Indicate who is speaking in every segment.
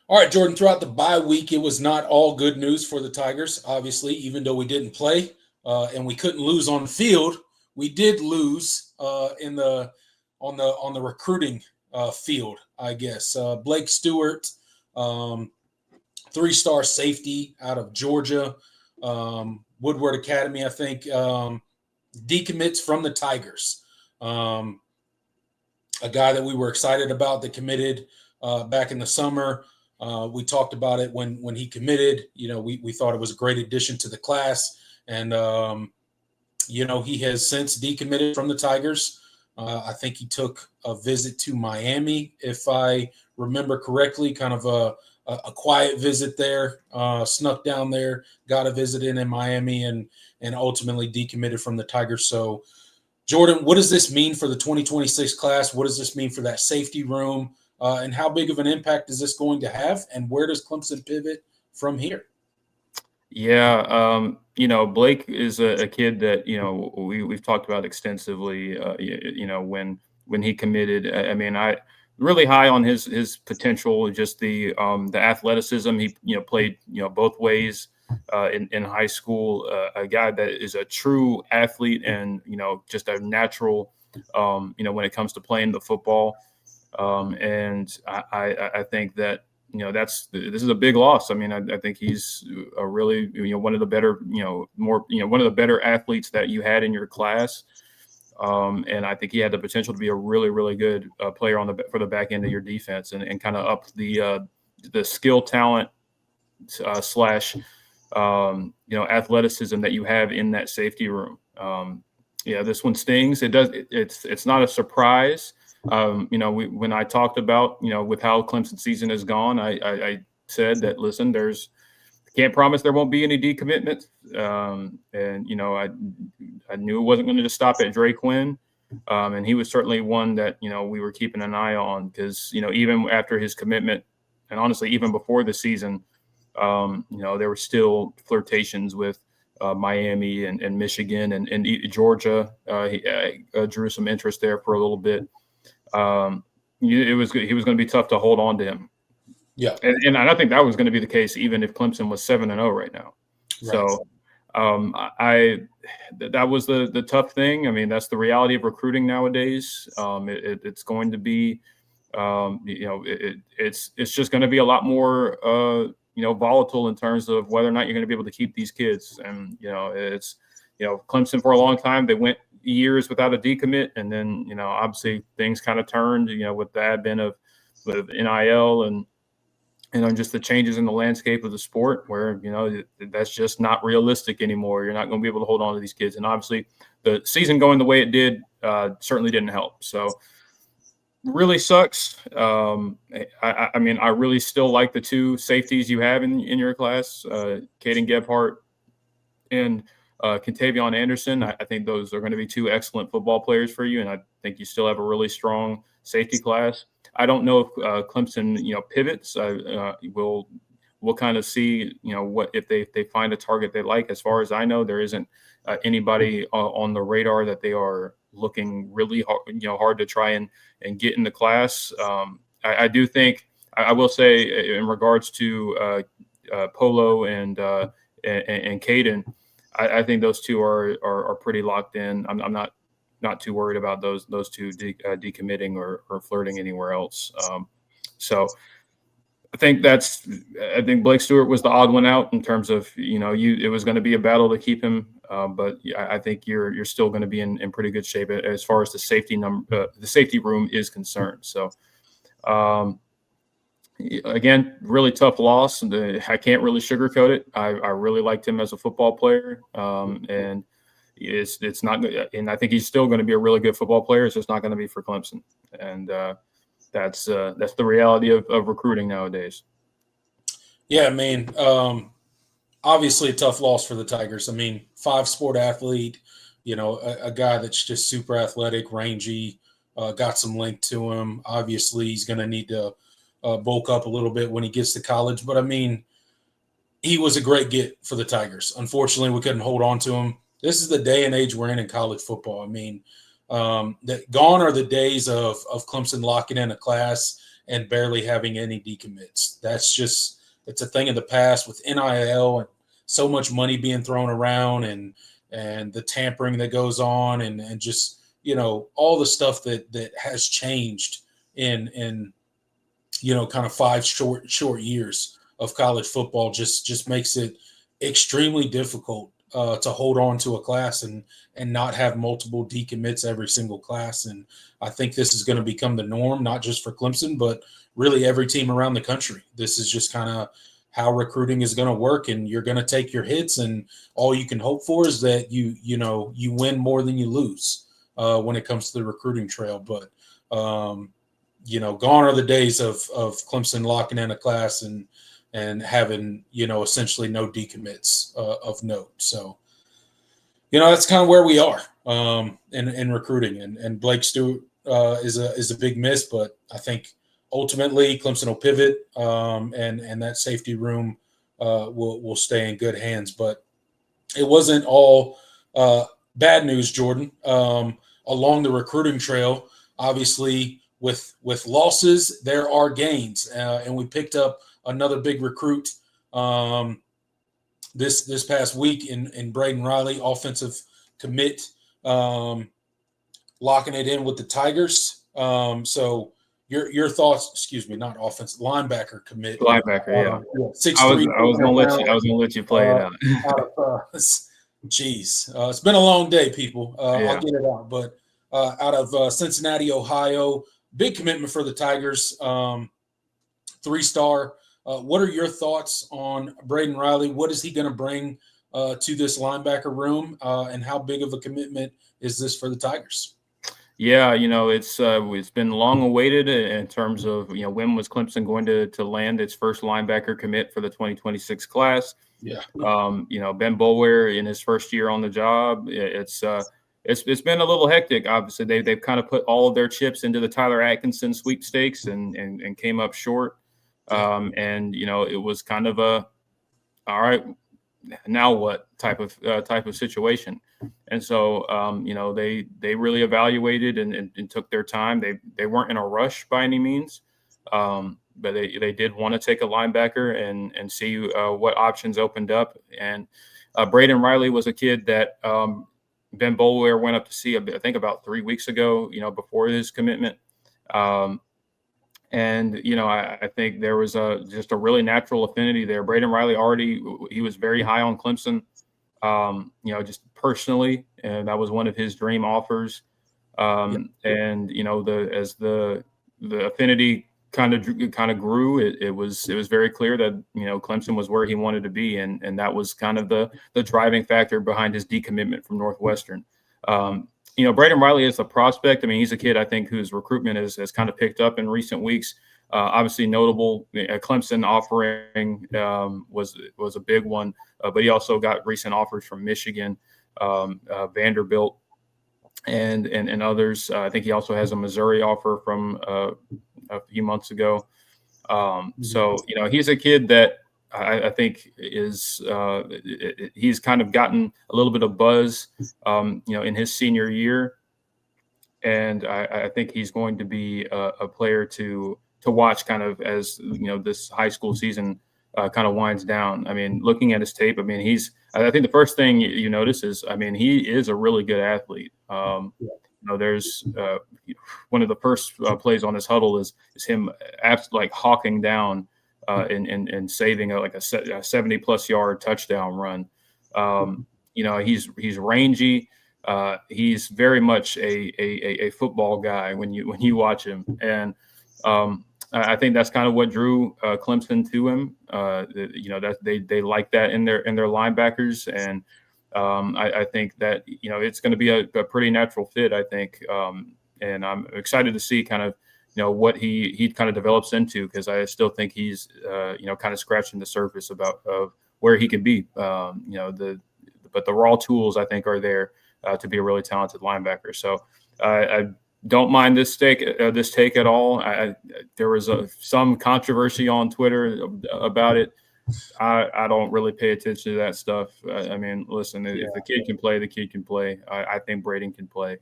Speaker 1: All right, Jordan, throughout the bye week, it was not all good news for the Tigers, obviously, even though we didn't play and we couldn't lose on the field. We did lose in the on the recruiting field, I guess. Blake Stewart, um, three-star safety out of Georgia, Woodward Academy, I think, decommits from the Tigers. Um, a guy that we were excited about that committed back in the summer. We talked about it when he committed. We thought it was a great addition to the class, and he has since decommitted from the Tigers. I think he took a visit to Miami, if I remember correctly, kind of a quiet visit there, snuck down there, got a visit in Miami, and ultimately decommitted from the Tigers. So, Jordan, what does this mean for the 2026 class? What does this mean for that safety room? And how big of an impact is this going to have? And where does Clemson pivot from here?
Speaker 2: Yeah, Blake is a kid that we've talked about extensively. When he committed, I mean, I really high on his potential, just the athleticism. He played both ways in high school. A guy that is a true athlete and just a natural. When it comes to playing the football, and I think that this is a big loss. I mean, I think he's a really one of the better one of the better athletes that you had in your class, and I think he had the potential to be a really really good player for the back end of your defense and kind of up the skill talent slash athleticism that you have in that safety room. This one stings. It's not a surprise. When I talked about, with how Clemson season has gone, I said that, listen, can't promise there won't be any decommitments. I knew it wasn't going to just stop at Drake Quinn. And he was certainly one that, we were keeping an eye on because, even after his commitment and honestly, even before the season, there were still flirtations with Miami and Michigan and Georgia. He drew some interest there for a little bit. He was going to be tough to hold on to him.
Speaker 1: Yeah,
Speaker 2: and I think that was going to be the case even if Clemson was 7-0 right now. Right. So that was the tough thing. I mean, that's the reality of recruiting nowadays. It's going to be, it's just going to be a lot more, volatile in terms of whether or not you're going to be able to keep these kids. And it's Clemson for a long time they went years without a decommit, and then obviously things kind of turned with the advent of NIL and just the changes in the landscape of the sport where that's just not realistic anymore. You're not going to be able to hold on to these kids, and obviously the season going the way it did certainly didn't help. So really sucks. I mean, I really still like the two safeties you have in your class, Caden Gebhardt and Kentavion Anderson. I think those are going to be two excellent football players for you, and I think you still have a really strong safety class. I don't know if Clemson, pivots. We'll kind of see, what if they find a target they like. As far as I know, there isn't anybody on the radar that they are looking really hard to try and get in the class. I do think I will say in regards to Polo and Caden, I think those two are pretty locked in. I'm not too worried about those two decommitting or flirting anywhere else. So I think Blake Stewart was the odd one out in terms of it was going to be a battle to keep him, but I think you're still going to be in pretty good shape as far as the safety room is concerned. So. Again, really tough loss. I can't really sugarcoat it. I really liked him as a football player, and it's not. And I think he's still going to be a really good football player. It's just not going to be for Clemson, and that's the reality of recruiting nowadays.
Speaker 1: Yeah, I mean, obviously a tough loss for the Tigers. I mean, 5-sport athlete, a guy that's just super athletic, rangy, got some length to him. Obviously, he's going to need to bulk up a little bit when he gets to college. But, I mean, he was a great get for the Tigers. Unfortunately, we couldn't hold on to him. This is the day and age we're in college football. I mean, gone are the days of Clemson locking in a class and barely having any decommits. It's a thing of the past with NIL and so much money being thrown around and the tampering that goes on and just, all the stuff that has changed in kind of 5 short years of college football just makes it extremely difficult to hold on to a class and not have multiple decommits every single class. And I think this is going to become the norm, not just for Clemson, but really every team around the country. This is just kind of how recruiting is going to work, and you're going to take your hits, and all you can hope for is that you win more than you lose when it comes to the recruiting trail. But gone are the days of Clemson locking in a class and having essentially no decommits of note. So that's kind of where we are in recruiting, and Blake Stewart is a big miss, but I think ultimately Clemson will pivot, and that safety room will stay in good hands. But it wasn't all bad news, Jordan. Along the recruiting trail, obviously with losses there are gains, and we picked up another big recruit this past week in Braden Riley, offensive commit, locking it in with the Tigers. So your thoughts? Excuse me, not offensive, linebacker commit.
Speaker 2: Linebacker, yeah.
Speaker 1: 6'3".
Speaker 2: I was gonna let you play it out.
Speaker 1: It's been a long day, people.
Speaker 2: Yeah.
Speaker 1: I'll get it out, but out of Cincinnati, Ohio, big commitment for the Tigers. 3-star. What are your thoughts on Braden Riley? What is he going to bring to this linebacker room, and how big of a commitment is this for the Tigers?
Speaker 2: Yeah, it's been long awaited in terms of when was Clemson going to land its first linebacker commit for the 2026 class.
Speaker 1: Yeah.
Speaker 2: Ben Boulware in his first year on the job, it's been a little hectic. Obviously, they've kind of put all of their chips into the Tyler Atkinson sweepstakes and came up short. It was kind of a all right, now what type of situation. And so, they really evaluated and took their time. They weren't in a rush by any means, but they did want to take a linebacker and see what options opened up. And Braden Riley was a kid that Ben Boulware went up to see, I think, about 3 weeks ago, before his commitment. I think there was just a really natural affinity there. Braden Riley he was very high on Clemson, just personally, and that was one of his dream offers. And as the affinity kind of grew, it was very clear that Clemson was where he wanted to be, and that was kind of the driving factor behind his decommitment from Northwestern. Braden Riley is a prospect. I mean, he's a kid, I think, whose recruitment has kind of picked up in recent weeks. Obviously notable. Clemson offering was a big one, but he also got recent offers from Michigan, Vanderbilt, and others. I think he also has a Missouri offer from a few months ago. So he's a kid that I think he's kind of gotten a little bit of buzz, in his senior year, and I think he's going to be a player to watch kind of as this high school season kind of winds down. I mean, looking at his tape, I mean, I think the first thing you notice is, I mean, he is a really good athlete. There's one of the first plays on his huddle is him like hawking down and saving a 70+ yard touchdown run. He's rangy. He's very much a football guy when you watch him, and I think that's kind of what drew Clemson to him. That they like that in their linebackers, and I think that it's going to be a pretty natural fit, I think, and I'm excited to see kind of what he kind of develops into, because I still think he's kind of scratching the surface of where he could be. But the raw tools, I think, are there to be a really talented linebacker. So I don't mind this take at all. There was some controversy on Twitter about it. I don't really pay attention to that stuff. I mean, listen, if the kid can play, the kid can play. I think Braden can play.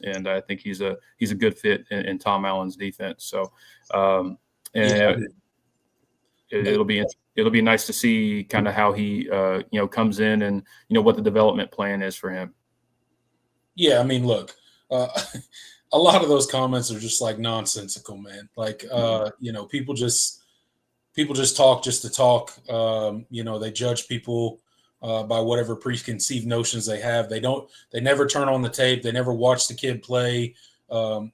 Speaker 2: and I think he's a good fit in Tom Allen's defense. So,
Speaker 1: Yeah.
Speaker 2: it'll be nice to see kind of how he comes in and what the development plan is for him.
Speaker 1: Yeah, I mean, look, a lot of those comments are just like nonsensical, man. Like, people just talk just to talk. They judge people by whatever preconceived notions they have. They never turn on the tape. They never watch the kid play.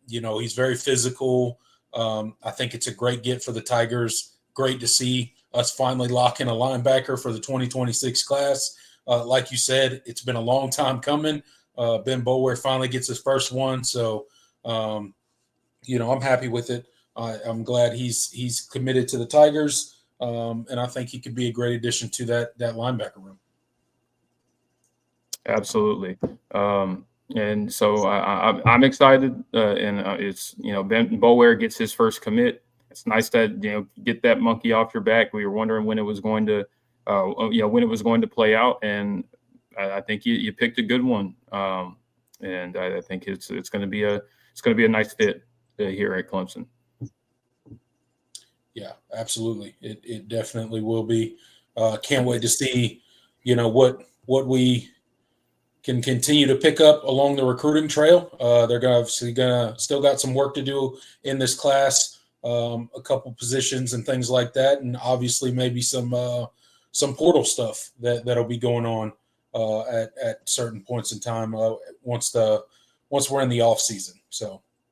Speaker 1: He's very physical. I think it's a great get for the Tigers. Great to see us finally lock in a linebacker for the 2026 class. Like you said, it's been a long time coming. Ben Boulware finally gets his first one. So, I'm happy with it. I'm glad he's committed to the Tigers. And I think he could be a great addition to that linebacker room.
Speaker 2: Absolutely. And so I'm excited. And it's, Ben Boulware gets his first commit. It's nice that, get that monkey off your back. We were wondering when it was going to, play out. And I think you picked a good one. And I think it's going to be a nice fit here at Clemson.
Speaker 1: Yeah, absolutely. It definitely will be. Can't wait to see, what we can continue to pick up along the recruiting trail. They're gonna still got some work to do in this class, a couple positions and things like that, and obviously maybe some portal stuff that'll be going on at certain points in time once we're in the off season. So